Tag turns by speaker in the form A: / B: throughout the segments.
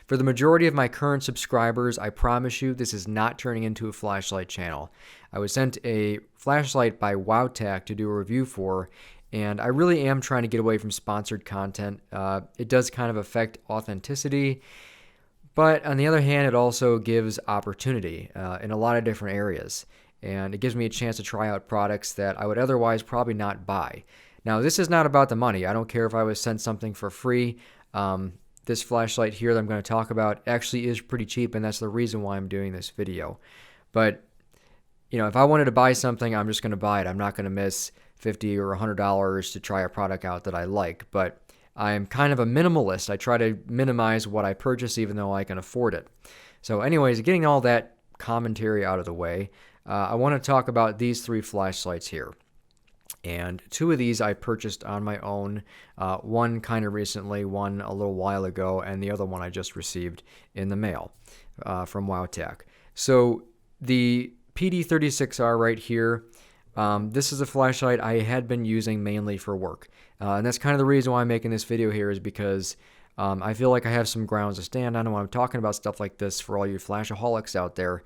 A: For the majority of my current subscribers, I promise you this is not turning into a flashlight channel. I was sent a flashlight by Wowtac to do a review for, and I really am trying to get away from sponsored content. It does kind of affect authenticity, but on the other hand, it also gives opportunity in a lot of different areas. And it gives me a chance to try out products that I would otherwise probably not buy. Now, this is not about the money. I don't care if I was sent something for free. This flashlight here that I'm going to talk about actually is pretty cheap, and that's the reason why I'm doing this video. But, if I wanted to buy something, I'm just going to buy it. I'm not going to miss $50 or $100 to try a product out that I like. But I'm kind of a minimalist. I try to minimize what I purchase even though I can afford it. So anyways, getting all that commentary out of the way, I want to talk about these three flashlights here. And two of these I purchased on my own, one kind of recently, one a little while ago, and the other one I just received in the mail from Wowtac. So the PD36R right here, this is a flashlight I had been using mainly for work. And that's kind of the reason why I'm making this video here, is because I feel like I have some grounds to stand on when I'm talking about stuff like this for all you flashaholics out there.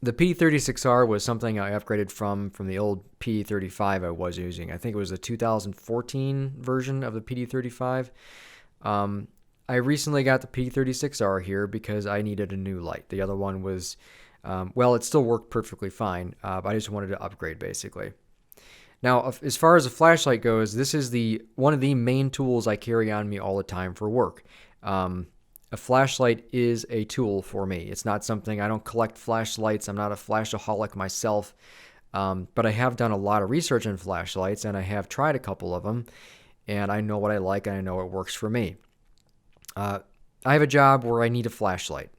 A: The PD36R was something I upgraded from the old PD35 I was using. I think it was the 2014 version of the PD35. I recently got the PD36R here because I needed a new light. The other one was, it still worked perfectly fine, but I just wanted to upgrade basically. Now, as far as a flashlight goes, this is one of the main tools I carry on me all the time for work. A flashlight is a tool for me. It's not something, I don't collect flashlights. I'm not a flashaholic myself, but I have done a lot of research on flashlights, and I have tried a couple of them, and I know what I like, and I know it works for me. I have a job where I need a flashlight,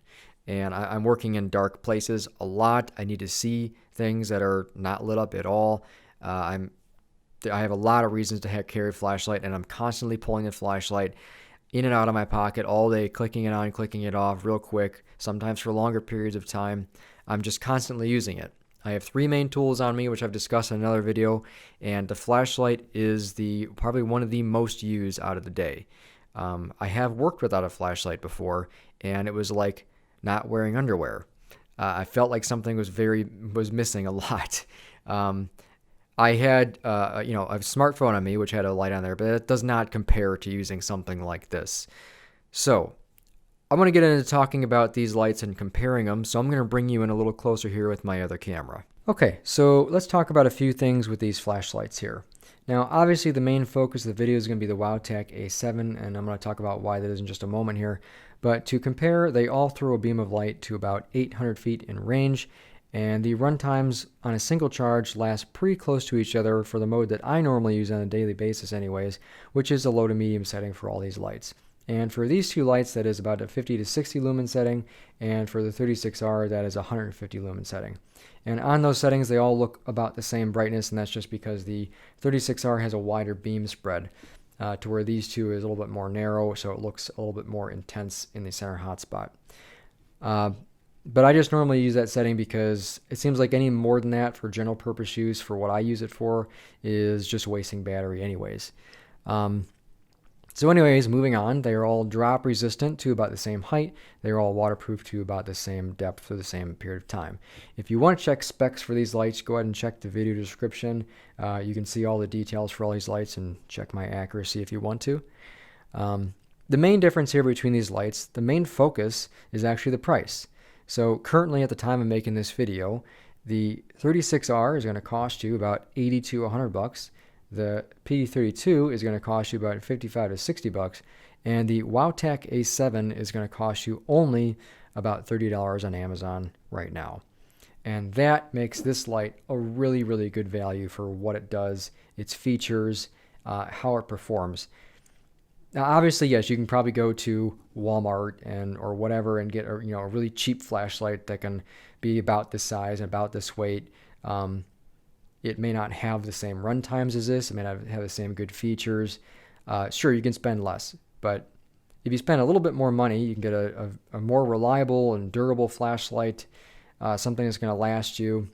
A: and I'm working in dark places a lot. I need to see things that are not lit up at all. I have a lot of reasons to carry a flashlight, and I'm constantly pulling the flashlight in and out of my pocket all day, clicking it on, clicking it off real quick, sometimes for longer periods of time. I'm just constantly using it. I have three main tools on me, which I've discussed in another video, and the flashlight is probably one of the most used out of the day. I have worked without a flashlight before, and it was like not wearing underwear. I felt like something was missing a lot. I had, a smartphone on me, which had a light on there, but it does not compare to using something like this. So I'm going to get into talking about these lights and comparing them. So I'm going to bring you in a little closer here with my other camera. Okay, so let's talk about a few things with these flashlights here. Now, obviously the main focus of the video is going to be the Wowtac A7, and I'm going to talk about why that is in just a moment here. But to compare, they all throw a beam of light to about 800 feet in range, and the run times on a single charge last pretty close to each other for the mode that I normally use on a daily basis anyways, which is the low to medium setting for all these lights. And for these two lights, that is about a 50 to 60 lumen setting, and for the 36R, that is a 150 lumen setting. And on those settings, they all look about the same brightness, and that's just because the 36R has a wider beam spread, to where these two is a little bit more narrow, so it looks a little bit more intense in the center hotspot. But I just normally use that setting because it seems like any more than that for general purpose use for what I use it for is just wasting battery anyways. So anyways, moving on, they are all drop resistant to about the same height. They're all waterproof to about the same depth for the same period of time. If you want to check specs for these lights, go ahead and check the video description. You can see all the details for all these lights and check my accuracy if you want to. The main difference here between these lights, the main focus is actually the price. So currently at the time of making this video, the 36R is going to cost you about $80 to $100. The PD32 is going to cost you about $55 to $60, and the Wowtac A7 is going to cost you only about $30 on Amazon right now. And that makes this light a really, really good value for what it does, its features, how it performs. Now, obviously, yes, you can probably go to Walmart or whatever and get a really cheap flashlight that can be about this size and about this weight. It may not have the same run times as this. It may not have the same good features. Sure, you can spend less, but if you spend a little bit more money, you can get a more reliable and durable flashlight, something that's going to last you.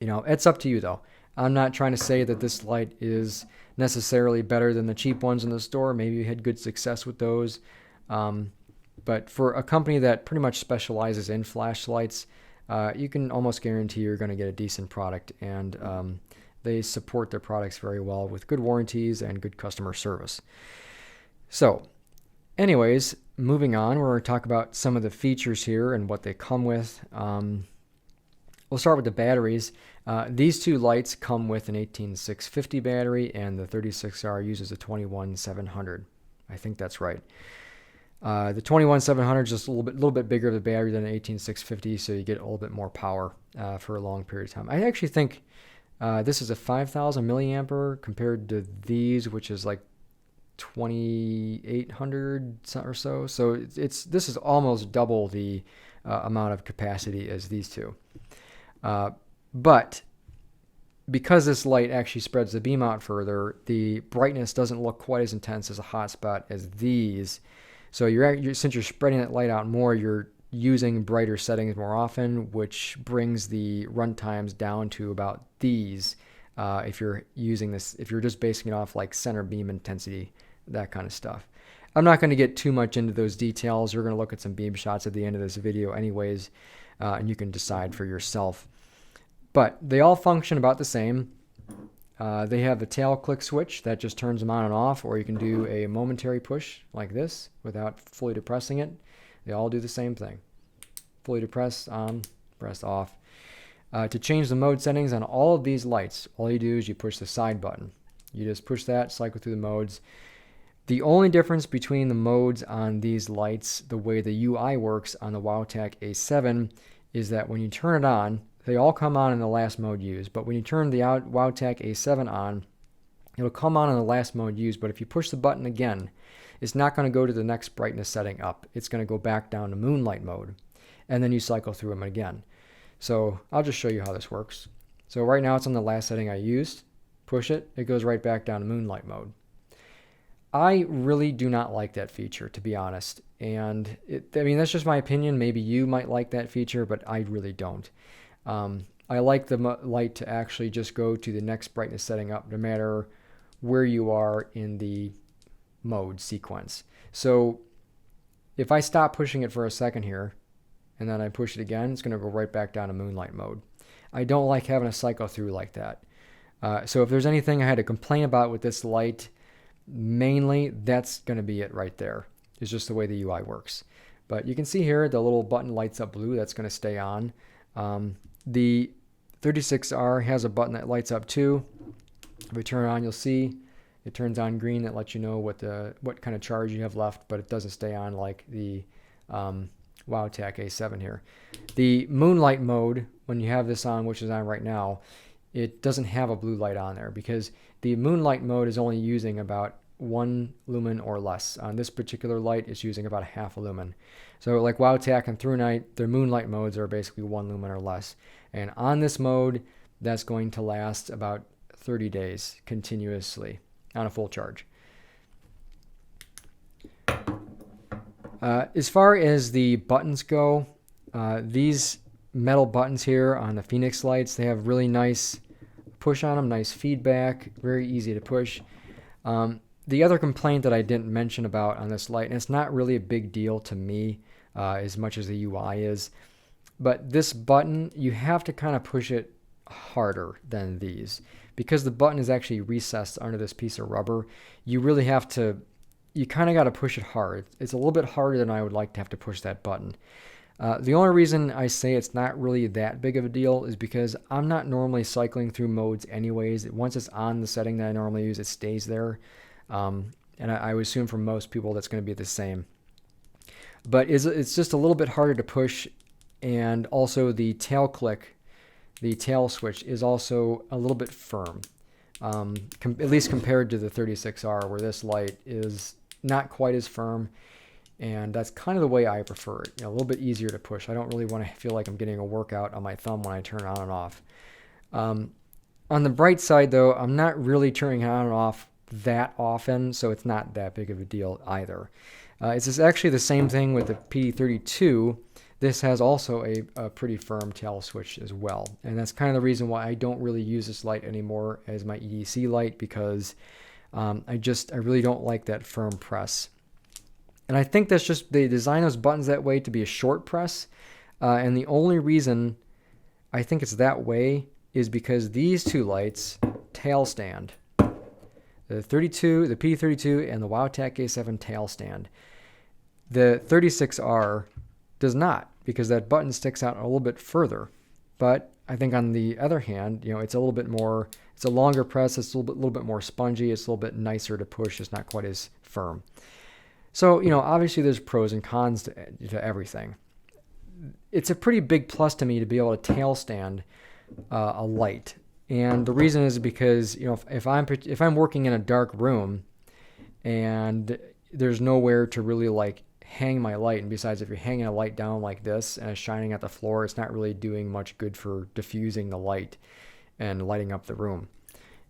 A: It's up to you, though. I'm not trying to say that this light is necessarily better than the cheap ones in the store. Maybe you had good success with those. But for a company that pretty much specializes in flashlights, you can almost guarantee you're going to get a decent product, and they support their products very well with good warranties and good customer service. So, anyways, moving on, we're going to talk about some of the features here and what they come with. We'll start with the batteries. These two lights come with an 18650 battery, and the 36R uses a 21700. I think that's right. The 21700 is just a little bit bigger of a battery than an 18650, so you get a little bit more power for a long period of time. I actually think this is a 5000 milliampere compared to these, which is like 2800 or so. So this is almost double the amount of capacity as these two. But because this light actually spreads the beam out further, the brightness doesn't look quite as intense as a hotspot as these. So since you're spreading that light out more, you're using brighter settings more often, which brings the run times down to about these. If you're using this, if you're just basing it off like center beam intensity, that kind of stuff. I'm not going to get too much into those details. We're going to look at some beam shots at the end of this video anyways, and you can decide for yourself. But they all function about the same. They have a tail click switch that just turns them on and off, or you can do a momentary push like this without fully depressing it. They all do the same thing. Fully depress, on, press off. To change the mode settings on all of these lights, all you do is you push the side button. You just push that, cycle through the modes. The only difference between the modes on these lights, the way the UI works on the Wowtac A7, is that when you turn it on, they all come on in the last mode used, but when you turn the Wowtac A7 on, it'll come on in the last mode used, but if you push the button again, it's not going to go to the next brightness setting up. It's going to go back down to moonlight mode, and then you cycle through them again. So I'll just show you how this works. So right now it's on the last setting I used. Push it, it goes right back down to moonlight mode. I really do not like that feature, to be honest, and that's just my opinion. Maybe you might like that feature, but I really don't. I like the light to actually just go to the next brightness setting up no matter where you are in the mode sequence. So if I stop pushing it for a second here and then I push it again, it's going to go right back down to moonlight mode. I don't like having a cycle through like that. So if there's anything I had to complain about with this light, mainly that's going to be it right there. It's just the way the UI works. But you can see here the little button lights up blue. That's going to stay on. The 36R has a button that lights up too. If we turn it on, you'll see it turns on green. That lets you know what kind of charge you have left, but it doesn't stay on like the Wowtac A7 here. The moonlight mode, when you have this on, which is on right now, it doesn't have a blue light on there because the moonlight mode is only using about 1 lumen or less. On this particular light, it's using about half a lumen. So like Wowtac and ThruNite, their moonlight modes are basically 1 lumen or less. And on this mode, that's going to last about 30 days continuously on a full charge. As far as the buttons go, these metal buttons here on the Fenix lights, they have really nice push on them, nice feedback, very easy to push. The other complaint that I didn't mention about on this light, and it's not really a big deal to me as much as the UI is, but this button, you have to kind of push it harder than these. Because the button is actually recessed under this piece of rubber, you really have to, you kind of got to push it hard. It's a little bit harder than I would like to have to push that button. The only reason I say it's not really that big of a deal is because I'm not normally cycling through modes anyways. Once it's on the setting that I normally use, it stays there. And I would assume for most people that's going to be the same. But it's just a little bit harder to push, and also the tail click, the tail switch is also a little bit firm, at least compared to the 36R, where this light is not quite as firm, and that's kind of the way I prefer it. A little bit easier to push. I don't really want to feel like I'm getting a workout on my thumb when I turn it on and off. On the bright side, though, I'm not really turning it on and off that often, so it's not that big of a deal either. It's actually the same thing with the PD32. This has also a pretty firm tail switch as well, and that's kind of the reason why I don't really use this light anymore as my EDC light, because I really don't like that firm press. And I think that's just, they design those buttons that way to be a short press. And the only reason I think it's that way is because these two lights, Tailstand, the PD32 and the Wowtac A7 Tailstand, the 36R does not, because that button sticks out a little bit further. But I think on the other hand, it's a little bit more, it's a longer press, it's a little bit more spongy, it's a little bit nicer to push, it's not quite as firm. So, obviously there's pros and cons to everything. It's a pretty big plus to me to be able to tail stand a light. And the reason is because, if I'm working in a dark room and there's nowhere to really like hang my light, and besides, if you're hanging a light down like this and it's shining at the floor, it's not really doing much good for diffusing the light and lighting up the room.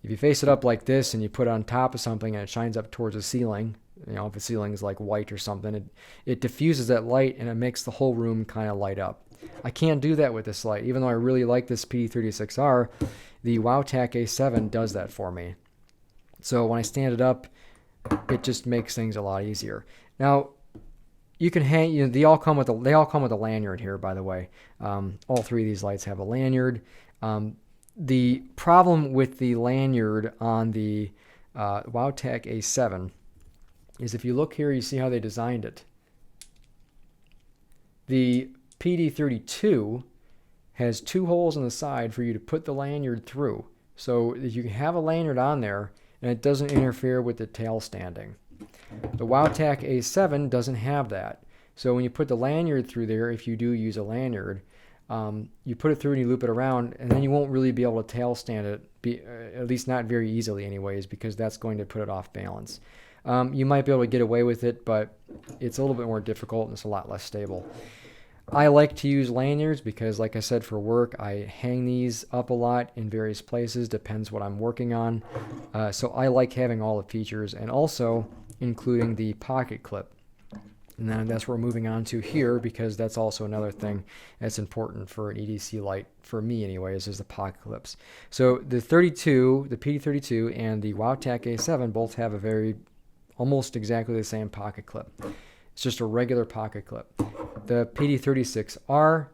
A: If you face it up like this and you put it on top of something and it shines up towards the ceiling, if the ceiling is like white or something, it diffuses that light and it makes the whole room kind of light up. I can't do that with this light. Even though I really like this PD36R, the Wowtac A7 does that for me. So when I stand it up, it just makes things a lot easier. Now, you can hang. They all come with a lanyard here, by the way. All three of these lights have a lanyard. The problem with the lanyard on the Wowtac A7 is, if you look here, you see how they designed it. The PD32 has two holes on the side for you to put the lanyard through. So you can have a lanyard on there and it doesn't interfere with the tail standing. The Wowtac A7 doesn't have that. So when you put the lanyard through there, if you do use a lanyard, you put it through and you loop it around, and then you won't really be able to tail stand it, at least not very easily anyways, because that's going to put it off balance. You might be able to get away with it, but it's a little bit more difficult and it's a lot less stable. I like to use lanyards because, like I said, for work, I hang these up a lot in various places, depends what I'm working on. So I like having all the features, and also including the pocket clip. And then that's what we're moving on to here, because that's also another thing that's important for an EDC light, for me anyways, is the pocket clips. So the PD32 and the Wowtac A7 both have almost exactly the same pocket clip. It's just a regular pocket clip. The PD36R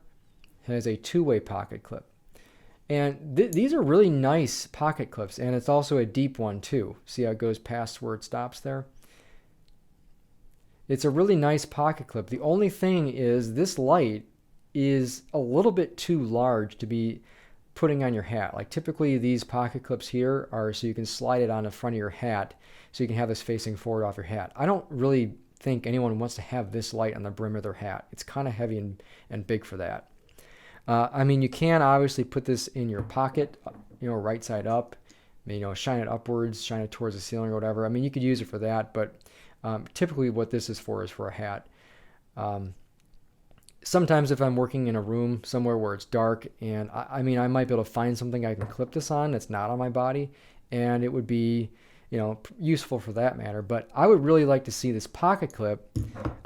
A: has a two-way pocket clip. And these are really nice pocket clips, and it's also a deep one too. See how it goes past where it stops there? It's a really nice pocket clip. The only thing is, this light is a little bit too large to be putting on your hat. Like, typically these pocket clips here are so you can slide it on the front of your hat, so you can have this facing forward off your hat. I don't really think anyone wants to have this light on the brim of their hat. It's kind of heavy and big for that. I mean, you can obviously put this in your pocket, right side up, shine it upwards, shine it towards the ceiling or whatever. I mean, you could use it for that, but typically what this is for a hat. Sometimes if I'm working in a room somewhere where it's dark, and I might be able to find something I can clip this on that's not on my body, and it would be useful for that matter. But I would really like to see this pocket clip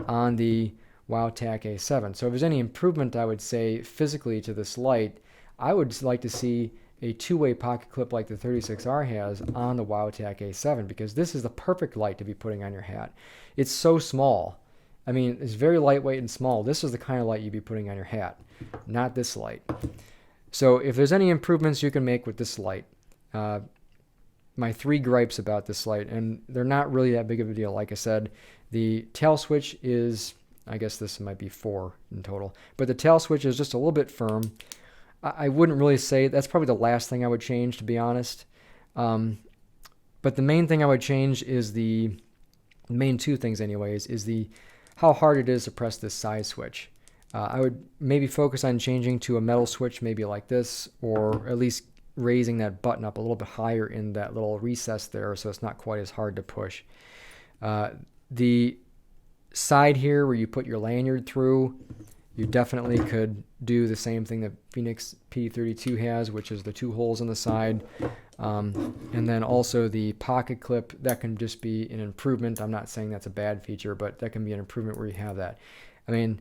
A: on the Wowtac A7. So if there's any improvement, I would say physically to this light, I would like to see a two-way pocket clip like the 36R has on the Wowtac A7, because this is the perfect light to be putting on your hat. It's so small. I mean, it's very lightweight and small. This is the kind of light you'd be putting on your hat, not this light. So if there's any improvements you can make with this light, my three gripes about this light, and they're not really that big of a deal. Like I said, the tail switch is, I guess this might be 4 in total, but the tail switch is just a little bit firm. I wouldn't really say, that's probably the last thing I would change, to be honest. But the main thing I would change is the main two things anyways, is how hard it is to press this side switch. I would maybe focus on changing to a metal switch, maybe like this, or at least raising that button up a little bit higher in that little recess there, so it's not quite as hard to push. The side here where you put your lanyard through, you definitely could do the same thing that Fenix PD32 has, which is the two holes on the side. And then also the pocket clip, that can just be an improvement. I'm not saying that's a bad feature, but that can be an improvement where you have that. I mean,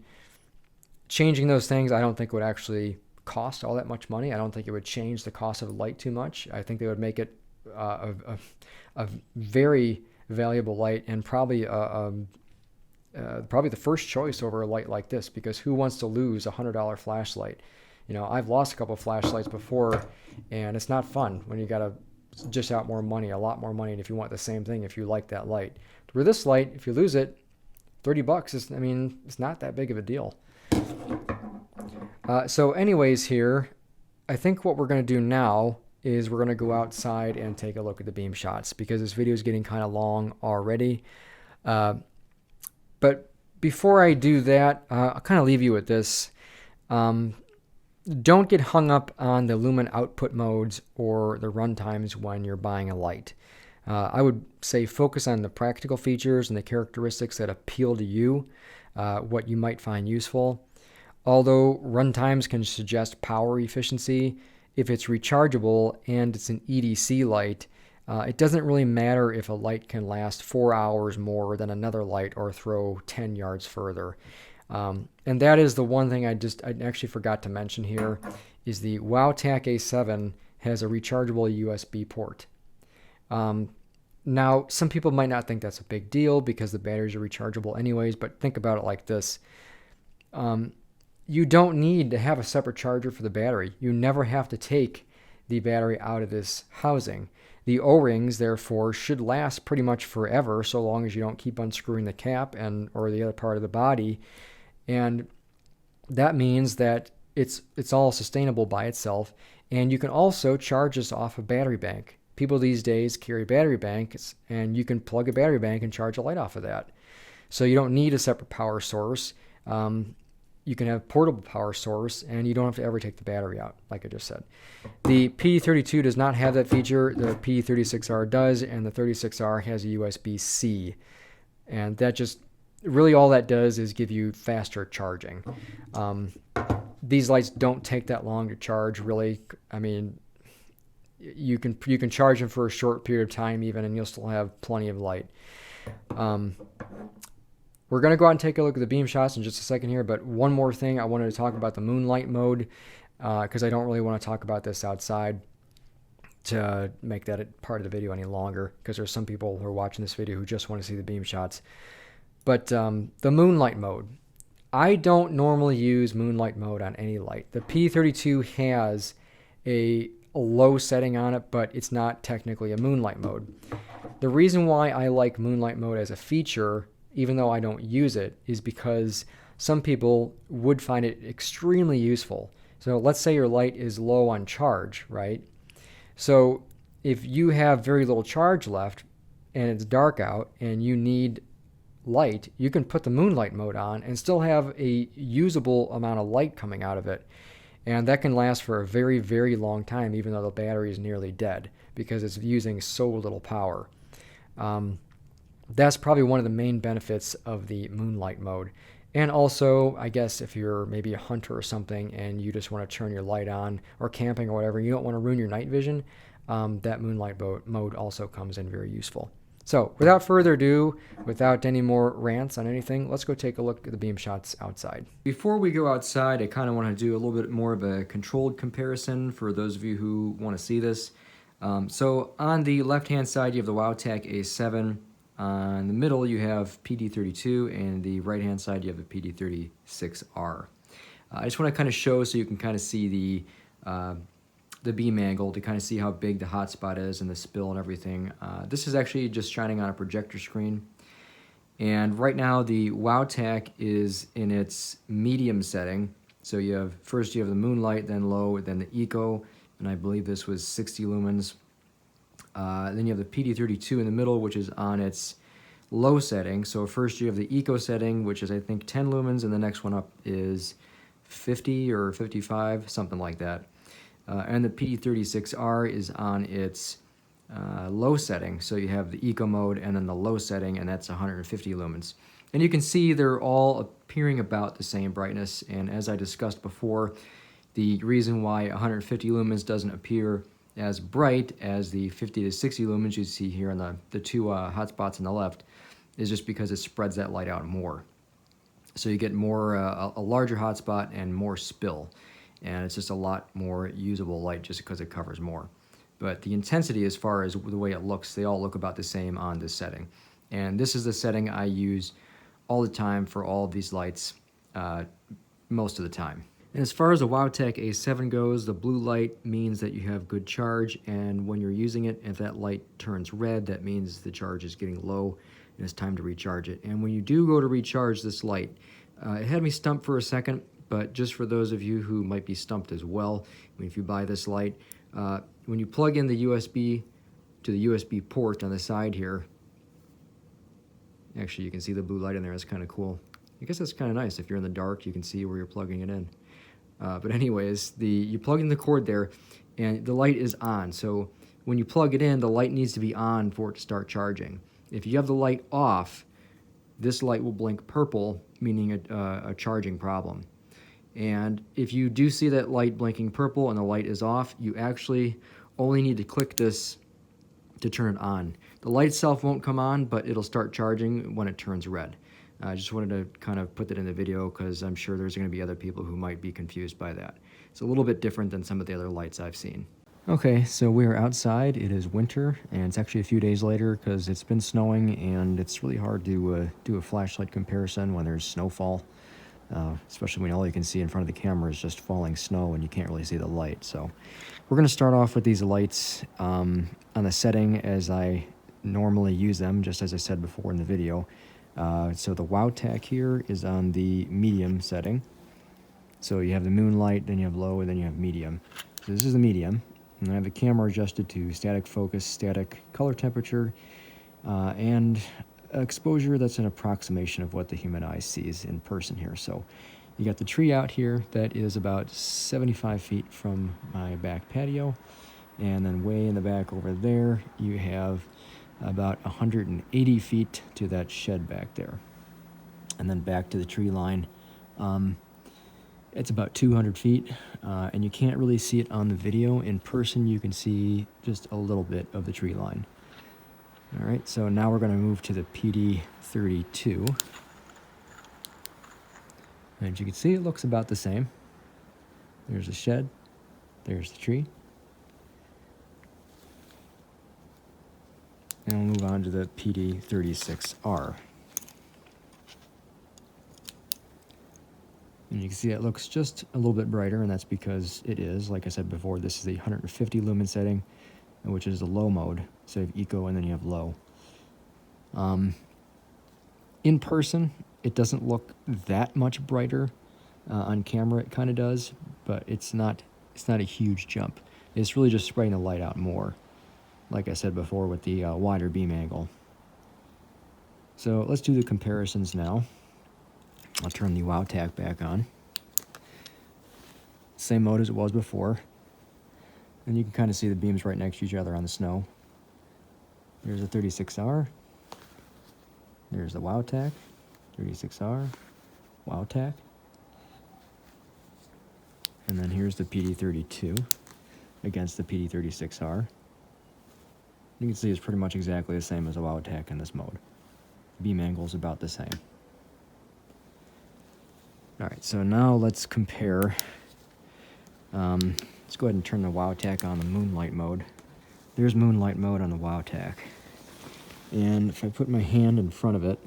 A: changing those things I don't think would actually cost all that much money. I don't think it would change the cost of the light too much. I think they would make it a very valuable light, and probably a probably the first choice over a light like this, because who wants to lose a $100 flashlight? You know, I've lost a couple of flashlights before, and it's not fun when you got to dish out more money, a lot more money, and if you want the same thing, if you like that light. Where this light, if you lose it, $30 is, I mean, it's not that big of a deal. So anyways here, I think what we're going to do now is we're going to go outside and take a look at the beam shots, because this video is getting kind of long already. But before I do that, I'll kind of leave you with this. Don't get hung up on the lumen output modes or the run times when you're buying a light. I would say focus on the practical features and the characteristics that appeal to you, what you might find useful. Although run times can suggest power efficiency, if it's rechargeable and it's an EDC light, it doesn't really matter if a light can last 4 hours more than another light or throw 10 yards further. And that is the one thing I actually forgot to mention here, is the Wowtac A7 has a rechargeable USB port. Now, some people might not think that's a big deal because the batteries are rechargeable anyways, but think about it like this. You don't need to have a separate charger for the battery. You never have to take the battery out of this housing. The O-rings, therefore, should last pretty much forever, so long as you don't keep unscrewing the cap or the other part of the body. And that means that it's all sustainable by itself. And you can also charge this off a battery bank. People these days carry battery banks, and you can plug a battery bank and charge a light off of that. So you don't need a separate power source. You can have portable power source, and you don't have to ever take the battery out, like I just said. The PD32 does not have that feature. The PD36R does, and the 36R has a USB-C. And that just, really all that does is give you faster charging. These lights don't take that long to charge, really. I mean, you can charge them for a short period of time even, and you'll still have plenty of light. We're going to go out and take a look at the beam shots in just a second here, but one more thing, I wanted to talk about the moonlight mode, because I don't really want to talk about this outside to make that a part of the video any longer, because there's some people who are watching this video who just want to see the beam shots. But the moonlight mode, I don't normally use moonlight mode on any light. The P32 has a low setting on it, but it's not technically a moonlight mode. The reason why I like moonlight mode as a feature, even though I don't use it, is because some people would find it extremely useful. So let's say your light is low on charge, right? So if you have very little charge left and it's dark out and you need light, you can put the moonlight mode on and still have a usable amount of light coming out of it. And that can last for a very, very long time, even though the battery is nearly dead, because it's using so little power. That's probably one of the main benefits of the moonlight mode. And also, I guess if you're maybe a hunter or something and you just want to turn your light on, or camping or whatever, you don't want to ruin your night vision, that moonlight mode also comes in very useful. So without further ado, without any more rants on anything, let's go take a look at the beam shots outside. Before we go outside, I kind of want to do a little bit more of a controlled comparison for those of you who want to see this. So on the left-hand side, you have the Wowtac A7. In the middle, you have PD32, and the right-hand side, you have the PD36R. I just want to kind of show so you can kind of see the beam angle to kind of see how big the hotspot is and the spill and everything. This is actually just shining on a projector screen. And right now, the Wowtac is in its medium setting. So first you have the moonlight, then low, then the eco, and I believe this was 60 lumens. Then you have the PD32 in the middle, which is on its low setting. So first you have the eco setting, which is I think 10 lumens, and the next one up is 50 or 55, something like that. And the PD36R is on its low setting. So you have the eco mode and then the low setting, and that's 150 lumens. And you can see they're all appearing about the same brightness. And as I discussed before, the reason why 150 lumens doesn't appear as bright as the 50 to 60 lumens you see here on the two hotspots on the left is just because it spreads that light out more. So you get more a larger hotspot and more spill, and it's just a lot more usable light just because it covers more. But the intensity, as far as the way it looks, they all look about the same on this setting. And this is the setting I use all the time for all of these lights, most of the time. And as far as the Wowtac A7 goes, the blue light means that you have good charge, and when you're using it, if that light turns red, that means the charge is getting low and it's time to recharge it. And when you do go to recharge this light, it had me stumped for a second, but just for those of you who might be stumped as well, if you buy this light, when you plug in the USB to the USB port on the side here, actually you can see the blue light in there. That's kind of cool. I guess that's kind of nice. If you're in the dark, you can see where you're plugging it in. But anyways, you plug in the cord there, and the light is on. So when you plug it in, the light needs to be on for it to start charging. If you have the light off, this light will blink purple, meaning a charging problem. And if you do see that light blinking purple and the light is off, you actually only need to click this to turn it on. The light itself won't come on, but it'll start charging when it turns red. I just wanted to kind of put that in the video because I'm sure there's going to be other people who might be confused by that. It's a little bit different than some of the other lights I've seen. Okay, so we are outside. It is winter, and it's actually a few days later because it's been snowing, and it's really hard to do a flashlight comparison when there's snowfall, especially when all you can see in front of the camera is just falling snow and you can't really see the light. So we're going to start off with these lights on the setting as I normally use them, just as I said before in the video. So the Wowtac here is on the medium setting. So you have the moonlight, then you have low, and then you have medium. So this is the medium. And I have the camera adjusted to static focus, static color temperature, and exposure that's an approximation of what the human eye sees in person here. So you got the tree out here that is about 75 feet from my back patio. And then way in the back over there, you have about 180 feet to that shed back there. And then back to the tree line. It's about 200 feet, and you can't really see it on the video. In person, you can see just a little bit of the tree line. All right, so now we're going to move to the PD32. And as you can see, it looks about the same. There's the shed, there's the tree. And we'll move on to the PD36R. And you can see it looks just a little bit brighter, and that's because it is, like I said before, this is the 150 lumen setting, which is the low mode. So you have eco and then you have low. In person, it doesn't look that much brighter. On camera, it kind of does, but it's not a huge jump. It's really just spreading the light out more, like I said before, with the wider beam angle. So let's do the comparisons now. I'll turn the Wowtac back on. Same mode as it was before. And you can kind of see the beams right next to each other on the snow. There's the 36R. There's the Wowtac. 36R. Wowtac. And then here's the PD32 against the PD36R. You can see it's pretty much exactly the same as a Wowtac in this mode. Beam angle is about the same. Alright, so now let's compare. Let's go ahead and turn the Wowtac on the moonlight mode. There's moonlight mode on the Wowtac. And if I put my hand in front of it,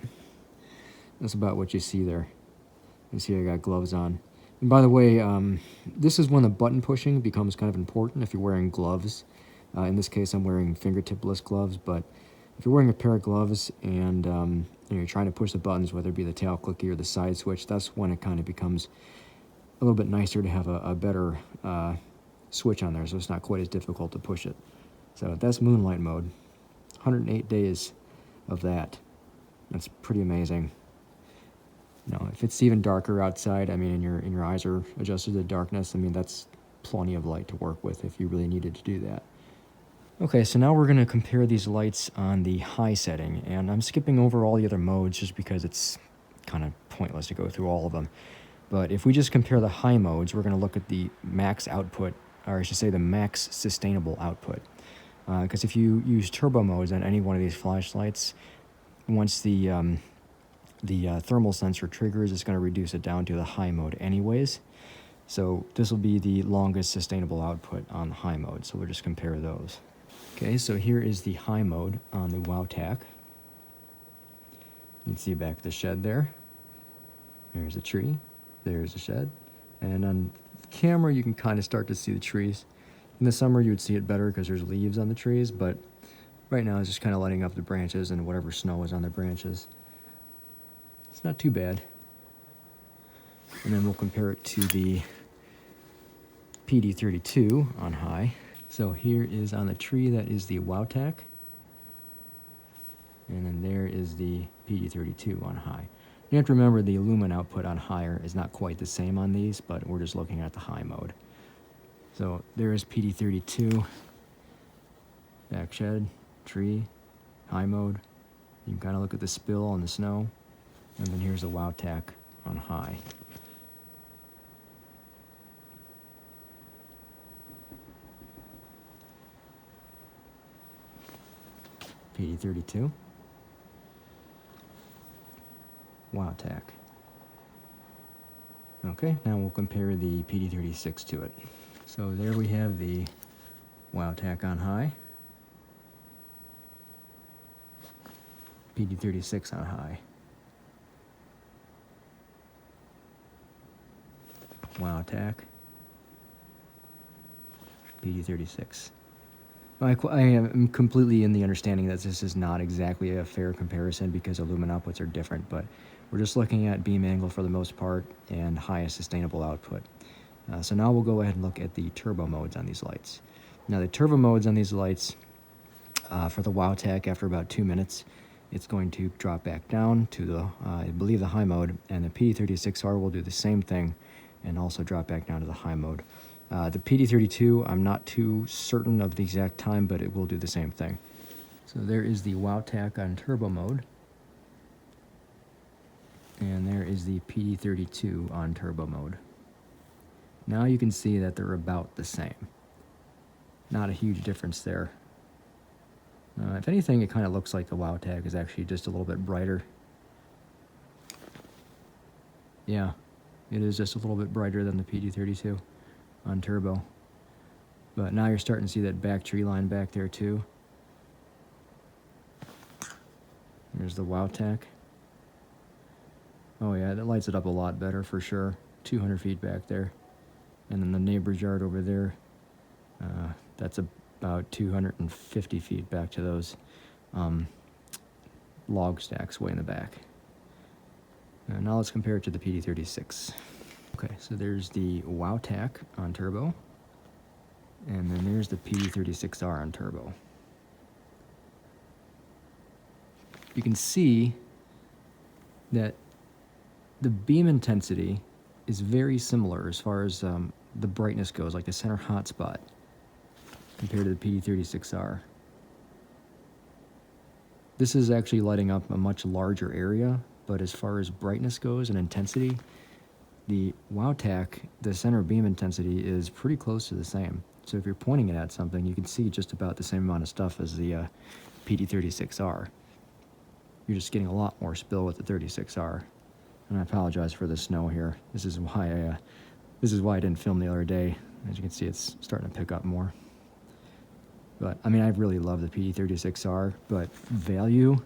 A: that's about what you see there. You see I got gloves on. And by the way, this is when the button pushing becomes kind of important if you're wearing gloves. In this case, I'm wearing fingertipless gloves, but if you're wearing a pair of gloves and you're trying to push the buttons, whether it be the tail clicky or the side switch, that's when it kind of becomes a little bit nicer to have a better switch on there, so it's not quite as difficult to push it. So that's moonlight mode. 108 days of that. That's pretty amazing. You know, if it's even darker outside, I mean, and your eyes are adjusted to darkness, I mean, that's plenty of light to work with if you really needed to do that. Okay, so now we're going to compare these lights on the high setting, and I'm skipping over all the other modes just because it's kind of pointless to go through all of them. But if we just compare the high modes, we're going to look at the max output, or I should say the max sustainable output. Because if you use turbo modes on any one of these flashlights, once the thermal sensor triggers, it's going to reduce it down to the high mode anyways. So this will be the longest sustainable output on the high mode, so we'll just compare those. Okay, so here is the high mode on the Wowtac. You can see back the shed there. There's a tree, there's a shed, and on camera you can kind of start to see the trees. In the summer you would see it better because there's leaves on the trees, but right now it's just kind of lighting up the branches and whatever snow is on the branches. It's not too bad. And then we'll compare it to the PD32 on high. So here is on the tree, that is the Wowtac. And then there is the PD32 on high. You have to remember the lumen output on higher is not quite the same on these, but we're just looking at the high mode. So there is PD32, back shed, tree, high mode. You can kind of look at the spill on the snow. And then here's the Wowtac on high. PD32, Wowtac. Okay, now we'll compare the PD36 to it. So there we have the Wowtac on high, PD36 on high, Wowtac, PD36. I am completely in the understanding that this is not exactly a fair comparison because the lumen outputs are different, but we're just looking at beam angle for the most part and highest sustainable output. So now we'll go ahead and look at the turbo modes on these lights. Now the turbo modes on these lights, for the Wowtac, after about 2 minutes, it's going to drop back down to the, I believe, the high mode, and the PD36R will do the same thing and also drop back down to the high mode. The PD32, I'm not too certain of the exact time, but it will do the same thing. So there is the Wowtac on turbo mode. And there is the PD32 on turbo mode. Now you can see that they're about the same. Not a huge difference there. If anything, it kind of looks like the Wowtac is actually just a little bit brighter. Yeah, it is just a little bit brighter than the PD32 on turbo. But now you're starting to see that back tree line back there too. There's the Wowtac. Oh yeah, that lights it up a lot better for sure. 200 feet back there. And then the neighbor's yard over there, that's about 250 feet back to those log stacks way in the back. Now let's compare it to the PD36. Okay, so there's the Wowtac on turbo, and then there's the PD36R on turbo. You can see that the beam intensity is very similar as far as the brightness goes, like the center hotspot, compared to the PD36R. This is actually lighting up a much larger area, but as far as brightness goes and intensity, the Wowtac, the center beam intensity is pretty close to the same. So if you're pointing it at something, you can see just about the same amount of stuff as the PD36R. You're just getting a lot more spill with the 36R. And I apologize for the snow here. This is why I didn't film the other day. As you can see, it's starting to pick up more. But I mean, I really love the PD36R, but value,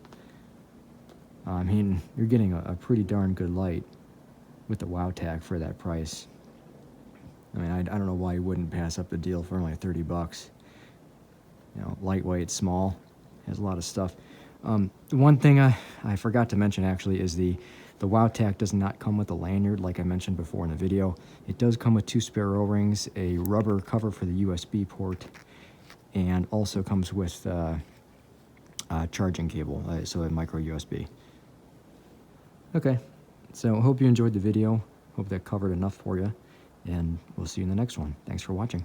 A: I mean, you're getting a pretty darn good light with the Wowtac for that price. I mean, I don't know why you wouldn't pass up the deal for only 30 bucks. You know, lightweight, small, has a lot of stuff. One thing I forgot to mention actually is the Wowtac does not come with a lanyard like I mentioned before in the video. It does come with 2 spare O-rings, a rubber cover for the USB port, and also comes with a charging cable, so a micro USB. Okay, so hope you enjoyed the video. Hope that covered enough for you, and we'll see you in the next one. Thanks for watching.